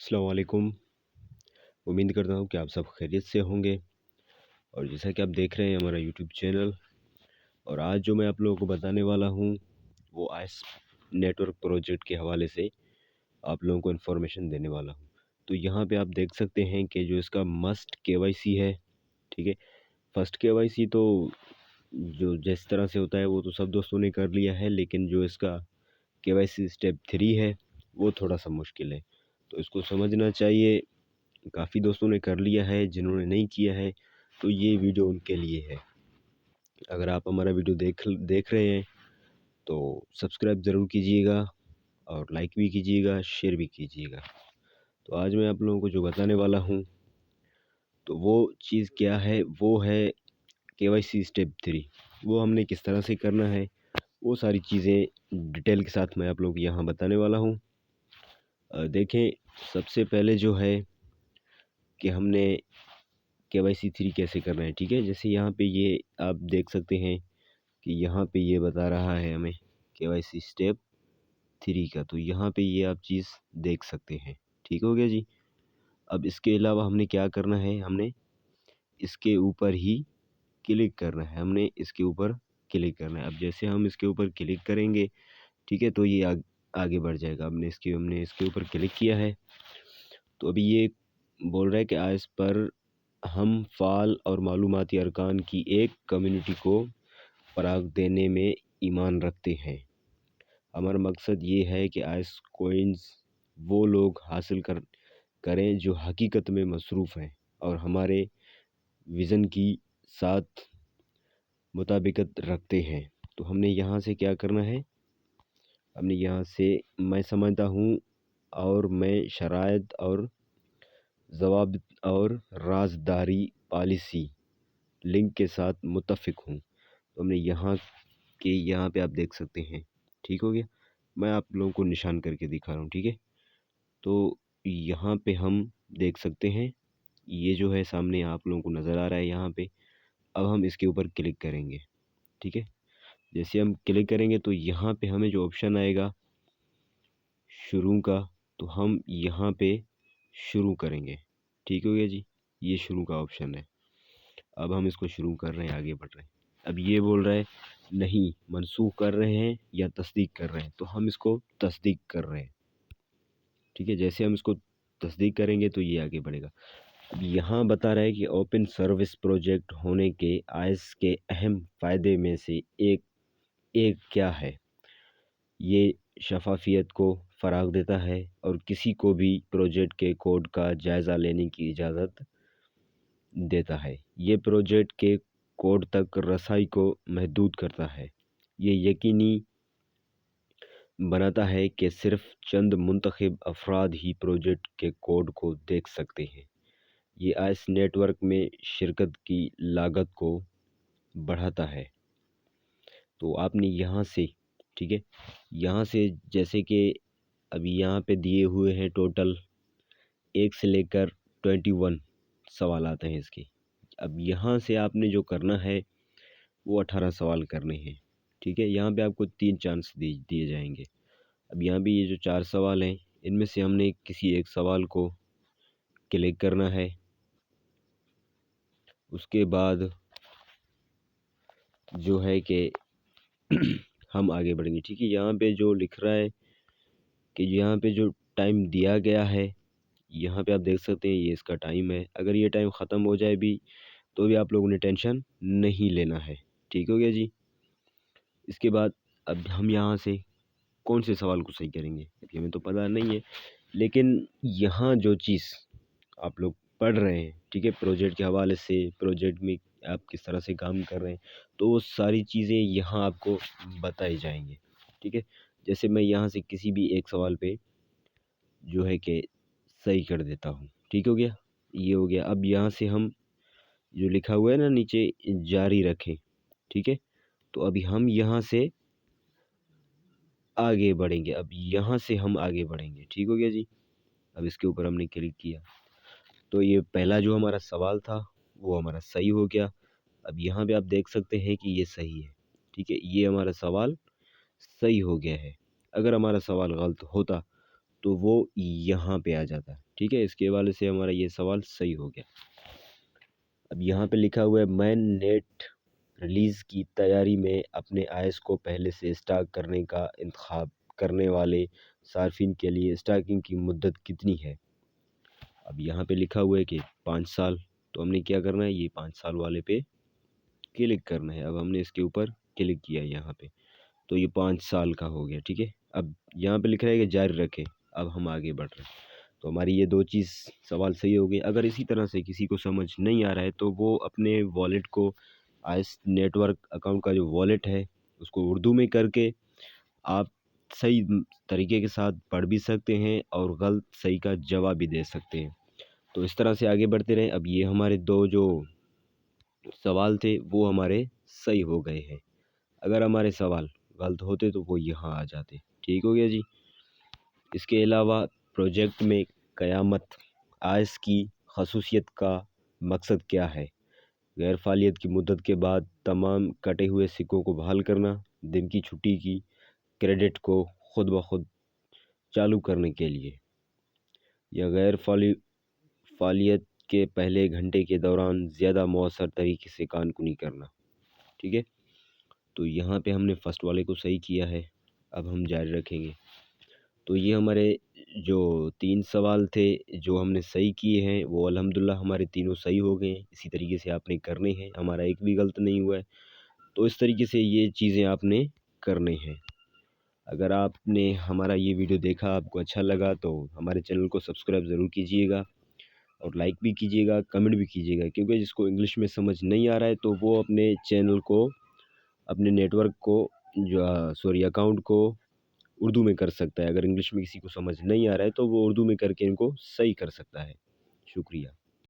अस्सलाम वालेकुम। उम्मीद करता हूँ कि आप सब खैरियत से होंगे। और जैसा कि आप देख रहे हैं हमारा यूट्यूब चैनल, और आज जो मैं आप लोगों को बताने वाला हूँ वो आइस नेटवर्क प्रोजेक्ट के हवाले से आप लोगों को इन्फॉर्मेशन देने वाला हूँ। तो यहाँ पे आप देख सकते हैं कि जो इसका मस्ट केवाईसी है, ठीक है। फर्स्ट केवाईसी तो जो जिस तरह से होता है वो तो सब दोस्तों ने कर लिया है, लेकिन जो इसका केवाईसी स्टेप 3 है वो थोड़ा सा मुश्किल है, तो इसको समझना चाहिए। काफ़ी दोस्तों ने कर लिया है, जिन्होंने नहीं किया है तो ये वीडियो उनके लिए है। अगर आप हमारा वीडियो देख रहे हैं तो सब्सक्राइब ज़रूर कीजिएगा और लाइक भी कीजिएगा, शेयर भी कीजिएगा। तो आज मैं आप लोगों को जो बताने वाला हूँ तो वो चीज़ क्या है, वो है केवाईसी स्टेप 3। वो हमने किस तरह से करना है, वो सारी चीज़ें डिटेल के साथ मैं आप लोगों को यहाँ बताने वाला हूँ। देखें, सबसे पहले जो है कि हमने केवाईसी 3 कैसे करना है, ठीक है। जैसे यहाँ पे ये आप देख सकते हैं कि यहाँ पे ये बता रहा है हमें केवाईसी स्टेप 3 का, तो यहाँ पे ये आप चीज़ देख सकते हैं। ठीक हो गया जी। अब इसके अलावा हमने क्या करना है, हमने इसके ऊपर ही क्लिक करना है, हमने इसके ऊपर क्लिक करना है। अब जैसे हम इसके ऊपर क्लिक करेंगे, ठीक है, तो ये आगे बढ़ जाएगा। हमने इसके ऊपर क्लिक किया है, तो अभी ये बोल रहा है कि आज पर हम फ़ाल और मालूमाती अरकान की एक कम्युनिटी को फ़राग़ देने में ईमान रखते हैं। हमारा मकसद ये है कि आइस कोइंस वो लोग हासिल करें जो हकीकत में मसरूफ़ हैं और हमारे विज़न की साथ मुताबिकत रखते हैं। तो हमने यहाँ से क्या करना है, हमने यहाँ से मैं समझता हूँ और मैं शराइत और ज़वाबित और राज़दारी पॉलिसी लिंक के साथ मुत्तफ़िक हूँ। तो हमने यहाँ पे आप देख सकते हैं। ठीक हो गया। मैं आप लोगों को निशान करके दिखा रहा हूँ, ठीक है। तो यहाँ पे हम देख सकते हैं, ये जो है सामने आप लोगों को नज़र आ रहा है यहाँ पे। अब हम इसके ऊपर क्लिक करेंगे, ठीक है। जैसे हम क्लिक करेंगे तो यहाँ पे हमें जो ऑप्शन आएगा शुरू का, तो हम यहाँ पे शुरू करेंगे। ठीक हो गया जी, ये शुरू का ऑप्शन है। अब हम इसको शुरू कर रहे हैं, आगे बढ़ रहे हैं। अब ये बोल रहा है नहीं, मनसूख कर रहे हैं या तस्दीक कर रहे हैं, तो हम इसको तस्दीक कर रहे हैं, ठीक है। जैसे हम इसको तस्दीक करेंगे तो ये आगे बढ़ेगा। अब यहाँ बता रहा है कि ओपन सर्विस प्रोजेक्ट होने के आइस के अहम फ़ायदे में से एक क्या है, ये शफाफियत को फ़राग़ देता है और किसी को भी प्रोजेक्ट के कोड का जायज़ा लेने की इजाज़त देता है। ये प्रोजेक्ट के कोड तक रसाई को महदूद करता है। ये यकीनी बनाता है कि सिर्फ़ चंद मुंतखब अफ़राद ही प्रोजेक्ट के कोड को देख सकते हैं। ये आइस नेटवर्क में शिरकत की लागत को बढ़ाता है। तो आपने यहाँ से, ठीक है, यहाँ से जैसे कि अभी यहाँ पे दिए हुए हैं टोटल 1 से लेकर 21 सवाल आते हैं इसके। अब यहाँ से आपने जो करना है वो 18 सवाल करने हैं, ठीक है। यहाँ पे आपको 3 चांस दिए जाएंगे। अब यहाँ भी ये जो 4 सवाल हैं, इनमें से हमने किसी एक सवाल को क्लिक करना है। उसके बाद जो है कि हम आगे बढ़ेंगे, ठीक है। यहाँ पे जो लिख रहा है कि यहाँ पे जो टाइम दिया गया है, यहाँ पे आप देख सकते हैं ये इसका टाइम है। अगर ये टाइम ख़त्म हो जाए भी तो भी आप लोगों ने टेंशन नहीं लेना है। ठीक हो गया जी। इसके बाद अब हम यहाँ से कौन से सवाल को सही करेंगे, अभी हमें तो पता नहीं है, लेकिन यहाँ जो चीज़ आप लोग पढ़ रहे हैं, ठीक है, प्रोजेक्ट के हवाले से, प्रोजेक्ट में आप किस तरह से काम कर रहे हैं, तो वो सारी चीज़ें यहाँ आपको बताई जाएंगी, ठीक है। जैसे मैं यहाँ से किसी भी एक सवाल पे जो है कि सही कर देता हूँ। ठीक हो गया, ये हो गया। अब यहाँ से हम जो लिखा हुआ है ना नीचे, जारी रखें, ठीक है, तो अभी हम यहाँ से आगे बढ़ेंगे। अब यहाँ से हम आगे बढ़ेंगे। ठीक हो गया जी। अब इसके ऊपर हमने क्लिक किया तो ये पहला जो हमारा सवाल था वो हमारा सही हो गया। अब यहाँ पे आप देख सकते हैं कि ये सही है, ठीक है, ये हमारा सवाल सही हो गया है। अगर हमारा सवाल गलत होता तो वो यहाँ पे आ जाता, ٹھیک ہے، اس کے حوالے سے ہمارا یہ سوال صحیح ہو گیا۔ اب یہاں پہ لکھا ہوا ہے مین نیٹ ریلیز کی تیاری میں اپنے آئس کو پہلے سے اسٹاک کرنے کا انتخاب کرنے والے صارفین کے لیے اسٹاکنگ کی مدت کتنی ہے؟ اب یہاں پہ لکھا ہوا ہے کہ 5 سال، تو ہم نے کیا کرنا ہے، یہ 5 سال والے پہ کلک کرنا ہے۔ اب ہم نے اس کے اوپر کلک کیا یہاں پہ، تو یہ 5 سال کا ہو گیا، ٹھیک ہے۔ اب یہاں پہ لکھ رہا ہے کہ جاری رکھیں، اب ہم آگے بڑھ رہے ہیں، تو ہماری یہ 2 چیز سوال صحیح ہو گئی۔ اگر اسی طرح سے کسی کو سمجھ نہیں آ رہا ہے تو وہ اپنے والیٹ کو آئس نیٹ ورک اکاؤنٹ کا جو والیٹ ہے اس کو اردو میں کر کے آپ صحیح طریقے کے ساتھ پڑھ بھی سکتے ہیں اور غلط صحیح کا جواب بھی دے سکتے ہیں۔ تو اس طرح سے آگے بڑھتے رہیں۔ اب یہ ہمارے 2 جو سوال تھے وہ ہمارے صحیح ہو گئے ہیں۔ اگر ہمارے سوال غلط ہوتے تو وہ یہاں آ جاتے۔ ٹھیک ہو گیا جی۔ اس کے علاوہ پروجیکٹ میں قیامت آئس کی خصوصیت کا مقصد کیا ہے؟ غیر فعالیت کی مدت کے بعد تمام کٹے ہوئے سکوں کو بحال کرنا، دن کی چھٹی کی کریڈٹ کو خود بخود چالو کرنے کے لیے، یا غیر فعالیت کے پہلے گھنٹے کے دوران زیادہ مؤثر طریقے سے کان کنی کرنا۔ ٹھیک ہے، تو یہاں پہ ہم نے فرسٹ والے کو صحیح کیا ہے۔ اب ہم جاری رکھیں گے۔ تو یہ ہمارے جو 3 سوال تھے جو ہم نے صحیح کیے ہیں وہ الحمدللہ ہمارے تینوں صحیح ہو گئے ہیں۔ اسی طریقے سے آپ نے کرنے ہیں، ہمارا ایک بھی غلط نہیں ہوا ہے۔ تو اس طریقے سے یہ چیزیں آپ نے کرنے ہیں۔ اگر آپ نے ہمارا یہ ویڈیو دیکھا، آپ کو اچھا لگا تو ہمارے چینل کو سبسکرائب ضرور کیجیے گا اور لائک بھی کیجیے گا، کمنٹ بھی کیجیے گا، کیونکہ جس کو انگلش میں سمجھ نہیں آ رہا ہے تو وہ اپنے چینل کو، اپنے نیٹ ورک کو اکاؤنٹ کو اردو میں کر سکتا ہے۔ اگر انگلش میں کسی کو سمجھ نہیں آ رہا ہے تو وہ اردو میں کر کے ان کو صحیح کر سکتا ہے۔ شکریہ۔